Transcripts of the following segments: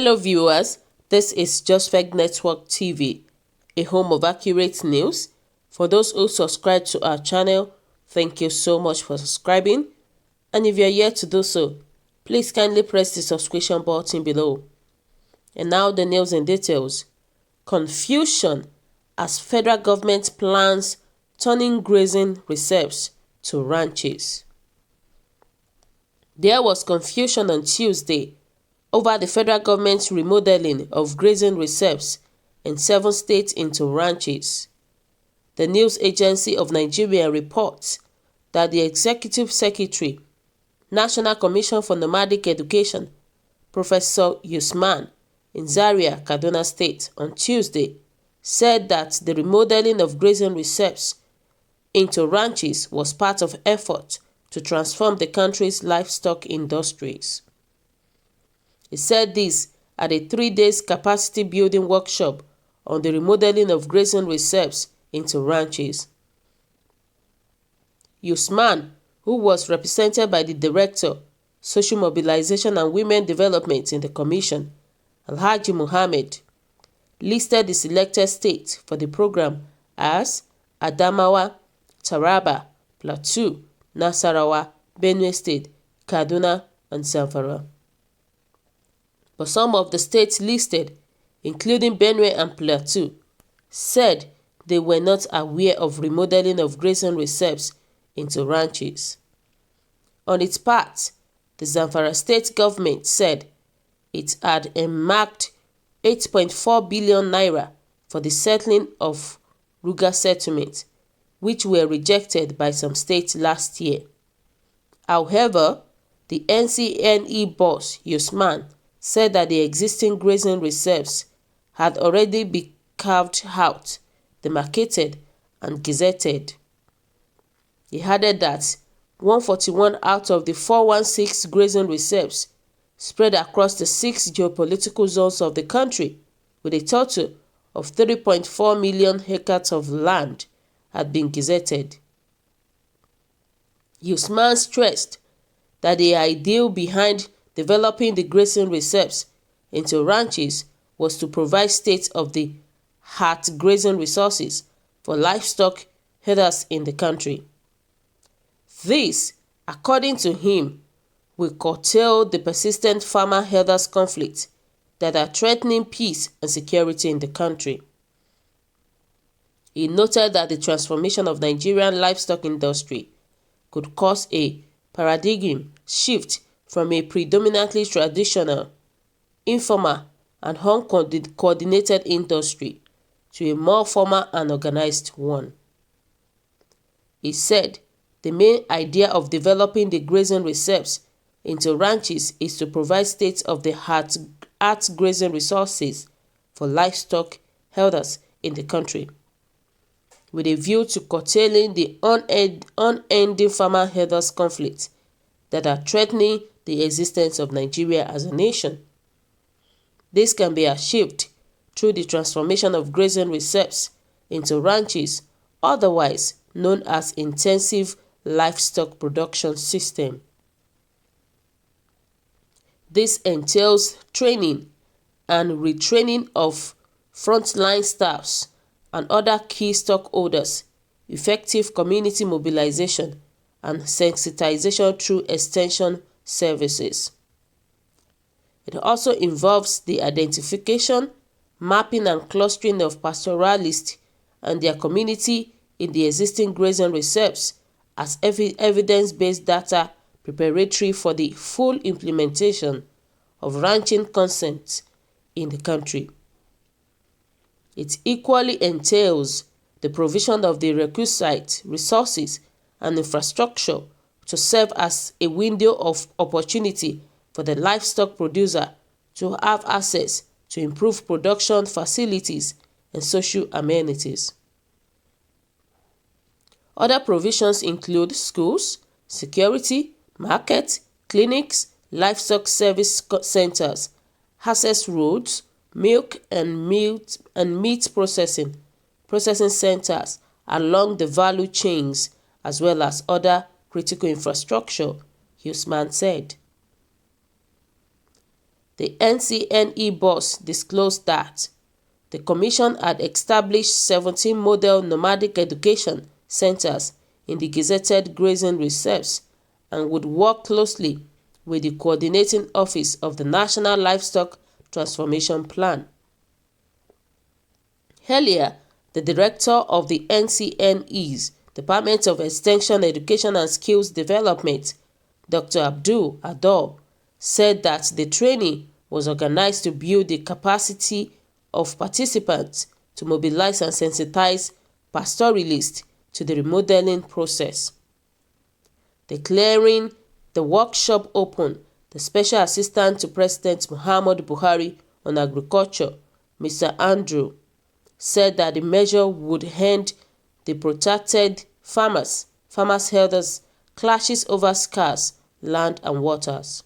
Hello viewers, this is Just Fact Network TV, a home of accurate news. For those who subscribe to our channel, thank you so much for subscribing. And if you are yet to do so, please kindly press the subscription button below. And now the news in details. Confusion as federal government plans turning grazing reserves to ranches. There was confusion on Tuesday over the federal government's remodeling of grazing reserves in 7 states into ranches. The News Agency of Nigeria reports that the Executive Secretary, National Commission for Nomadic Education, Professor Usman, in Zaria, Kaduna State, on Tuesday, said that the remodeling of grazing reserves into ranches was part of effort to transform the country's livestock industries. He said this at a 3-day capacity building workshop on the remodeling of grazing reserves into ranches. Usman, who was represented by the Director, Social Mobilization and Women Development in the Commission, Alhaji Muhammad, listed the selected states for the program as Adamawa, Taraba, Plateau, Nasarawa, Benue State, Kaduna, and Zamfara. But some of the states listed, including Benue and Plateau, said they were not aware of remodeling of grazing reserves into ranches. On its part, the Zamfara state government said it had earmarked 8.4 billion naira for the settling of Ruga settlements, which were rejected by some states last year. However, the NCNE boss, Usman, said that the existing grazing reserves had already been carved out, demarcated, and gazetted. He added that 141 out of the 416 grazing reserves spread across the 6 geopolitical zones of the country, with a total of 3.4 million acres of land, had been gazetted. Usman stressed that the idea behind developing the grazing reserves into ranches was to provide state-of-the-art grazing resources for livestock herders in the country. This, according to him, will curtail the persistent farmer-herders conflicts that are threatening peace and security in the country. He noted that the transformation of Nigerian livestock industry could cause a paradigm shift from a predominantly traditional, informal, and uncoordinated industry to a more formal and organized one. He said the main idea of developing the grazing reserves into ranches is to provide state-of-the-art grazing resources for livestock herders in the country, with a view to curtailing the unending farmer-herders conflicts that are threatening the existence of Nigeria as a nation. This can be achieved through the transformation of grazing reserves into ranches, otherwise known as intensive livestock production system. This entails training and retraining of frontline staffs and other key stockholders, effective community mobilization, and sensitization through extension services. It also involves the identification, mapping, and clustering of pastoralists and their community in the existing grazing reserves as evidence-based data preparatory for the full implementation of ranching concepts in the country. It equally entails the provision of the requisite resources and infrastructure to serve as a window of opportunity for the livestock producer to have access to improved production facilities and social amenities. Other provisions include schools, security, markets, clinics, livestock service centers, access roads, milk and meat processing centers along the value chains, as well as other critical infrastructure, Usman said. the NCNE boss disclosed that the commission had established 17 model nomadic education centers in the gazetted grazing reserves and would work closely with the coordinating office of the National Livestock Transformation Plan. Earlier, the director of the NCNE's Department of Extension, Education and Skills Development, Dr. Abdul Ador, said that the training was organized to build the capacity of participants to mobilize and sensitize pastoralists to the remodeling process. Declaring the workshop open, the Special Assistant to President Muhammadu Buhari on Agriculture, Mr. Andrew, said that the measure would end the protracted farmers' herders clashes over scarce land and waters.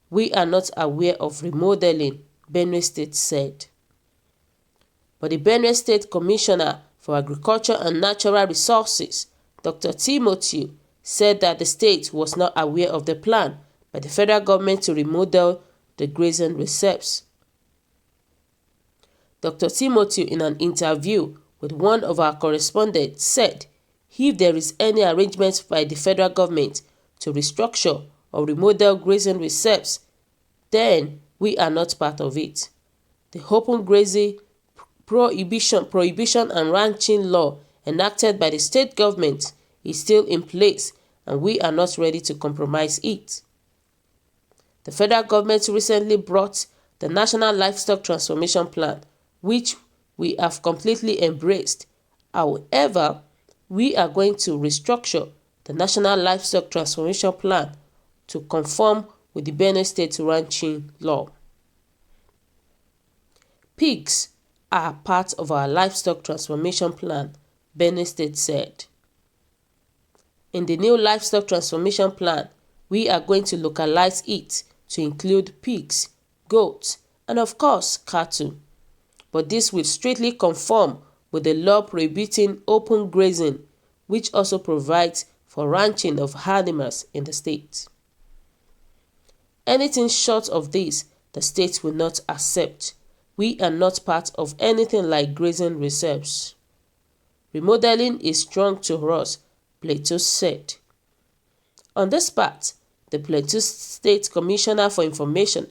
We are not aware of remodeling, Benue State said. But the Benue State Commissioner for Agriculture and Natural Resources, Dr. Timothy, said that the state was not aware of the plan by the federal government to remodel the grazing reserves. Dr. Timothy, in an interview with one of our correspondents, said if there is any arrangement by the federal government to restructure or remodel grazing reserves, then we are not part of it. The open grazing prohibition and ranching law enacted by the state government is still in place and we are not ready to compromise it. The federal government recently brought the National Livestock Transformation Plan, which we have completely embraced. However, we are going to restructure the National Livestock Transformation Plan to conform with the Benue State ranching law. Pigs are part of our livestock transformation plan, Benue State said. In the new livestock transformation plan, we are going to localize it to include pigs, goats, and of course, cattle. But this will strictly conform with the law prohibiting open grazing, which also provides for ranching of animals in the state. Anything short of this, the state will not accept. We are not part of anything like grazing reserves. Remodeling is strong to us, Plateau said. On this part, the Plateau State Commissioner for Information,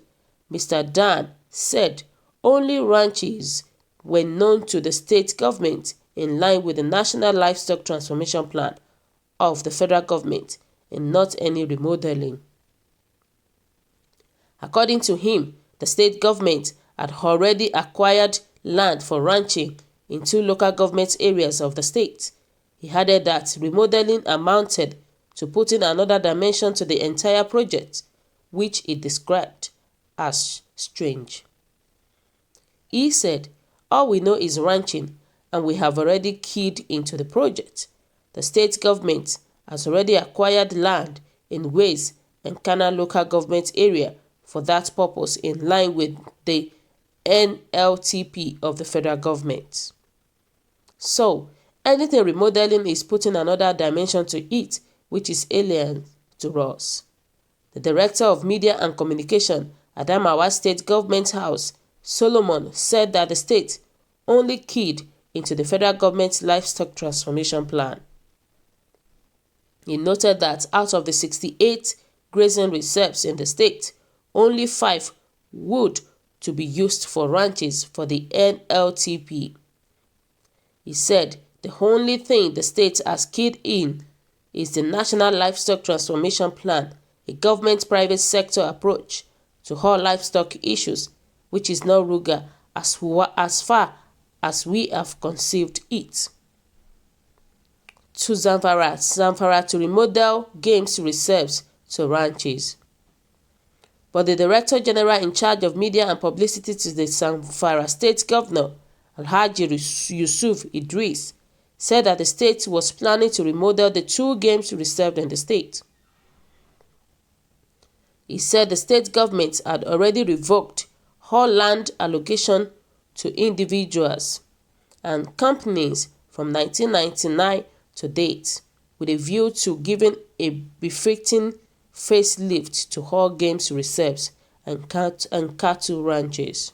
Mr. Dan, said only ranches were known to the state government in line with the National Livestock Transformation Plan of the federal government and not any remodeling. According to him, the state government had already acquired land for ranching in 2 local government areas of the state. He added that remodeling amounted to putting another dimension to the entire project, which he described as strange. He said, all we know is ranching and we have already keyed into the project. The state government has already acquired land in Ways and Kana local government area for that purpose in line with the NLTP of the federal government. So, anything remodeling is putting another dimension to it, which is alien to us. The Director of Media and Communication at Adamawa State Government House, Solomon, said that the state only keyed into the federal government's livestock transformation plan. He noted that out of the 68 grazing reserves in the state, only 5 would to be used for ranches for the NLTP. He said the only thing the state has keyed in is the National Livestock Transformation Plan, a government-private sector approach to all livestock issues, which is not ruga as far as we have conceived it. To Zamfara to remodel games reserves to ranches. But the Director General in charge of media and publicity to the Zamfara State Governor, Alhaji Yusuf Idris, said that the state was planning to remodel the 2 games reserved in the state. He said the state government had already revoked all land allocation to individuals and companies from 1999 to date, with a view to giving a befitting facelift to all games reserves and cattle ranches.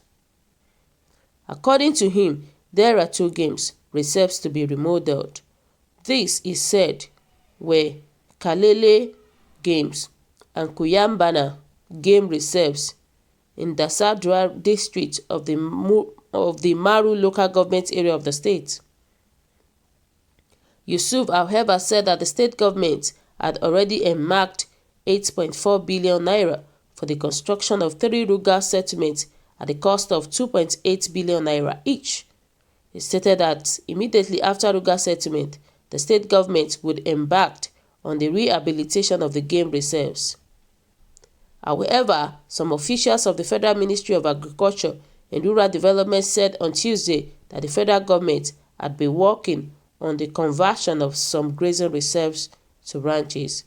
According to him, there are 2 games reserves to be remodeled. These, he said, were Kalele Games and Kuyambana Game Reserves in Dasadra district of the Maru local government area of the state. Yusuf, however, said that the state government had already earmarked 8.4 billion naira for the construction of 3 rural settlements at the cost of 2.8 billion naira each. He stated that immediately after rural settlement, the state government would embark on the rehabilitation of the game reserves. However, some officials of the Federal Ministry of Agriculture and Rural Development said on Tuesday that the federal government had been working on the conversion of some grazing reserves to ranches.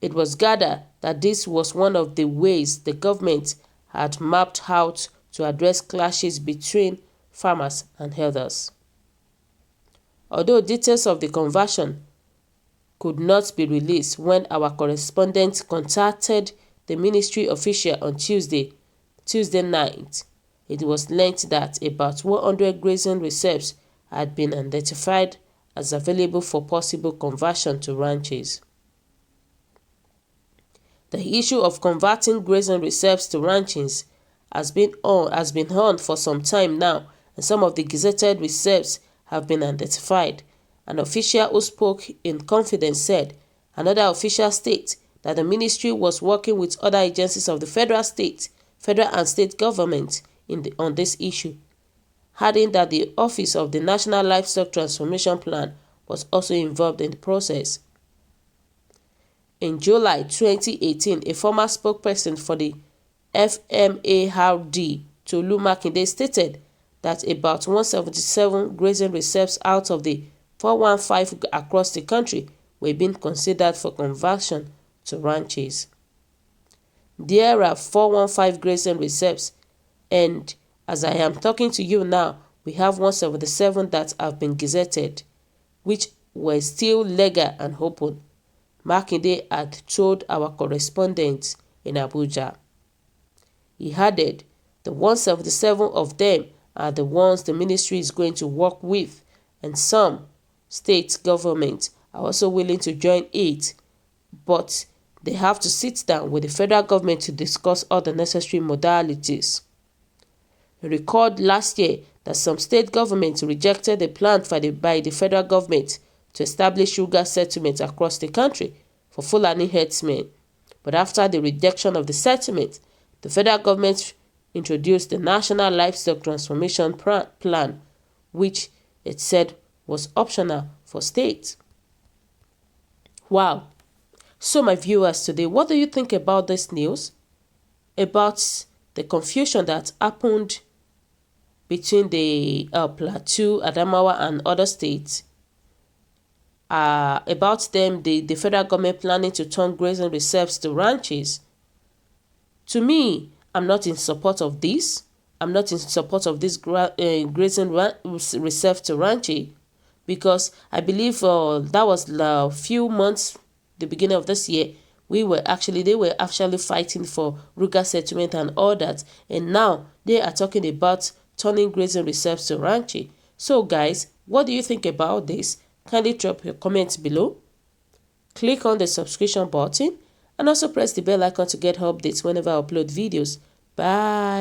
It was gathered that this was one of the ways the government had mapped out to address clashes between farmers and herders. Although details of the conversion could not be released when our correspondent contacted the ministry official on Tuesday night, it was learnt that about 100 grazing reserves had been identified as available for possible conversion to ranches. The issue of converting grazing reserves to ranches has been on for some time now, and some of the gazetted reserves have been identified. An official who spoke in confidence said another official stated that the ministry was working with other agencies of the federal and state government on this issue, adding that the Office of the National Livestock Transformation Plan was also involved in the process. In July 2018, a former spokesperson for the M0D, Tolu Makinde, stated that about 177 grazing reserves out of the 415 across the country were being considered for conversion to ranches. There are 415 grazing reserves, and as I am talking to you now, we have 177 that have been gazetted, which were still legal and open, Makinde had told our correspondent in Abuja. He added, the 177 of them are the ones the ministry is going to work with, and some state governments are also willing to join it, but they have to sit down with the federal government to discuss all the necessary modalities. He recalled last year that some state governments rejected the plan by the federal government to establish rural settlements across the country for Fulani herdsmen. But after the rejection of the settlement, the federal government introduced the National Livestock Transformation Plan, which it said was optional for states. Wow. So my viewers today, what do you think about this news? About the confusion that happened between the Plateau, Adamawa and other states? About them, the federal government planning to turn grazing reserves to ranches. To me, I'm not in support of this. I'm not in support of this grazing reserve to ranches, because I believe that was a few months, the beginning of this year, they were actually fighting for rural settlement and all that, and now they are talking about turning grazing reserves to ranches. So guys, what do you think about this? Kindly drop your comments below. Click on the subscription button and also press the bell icon to get updates whenever I upload videos. Bye.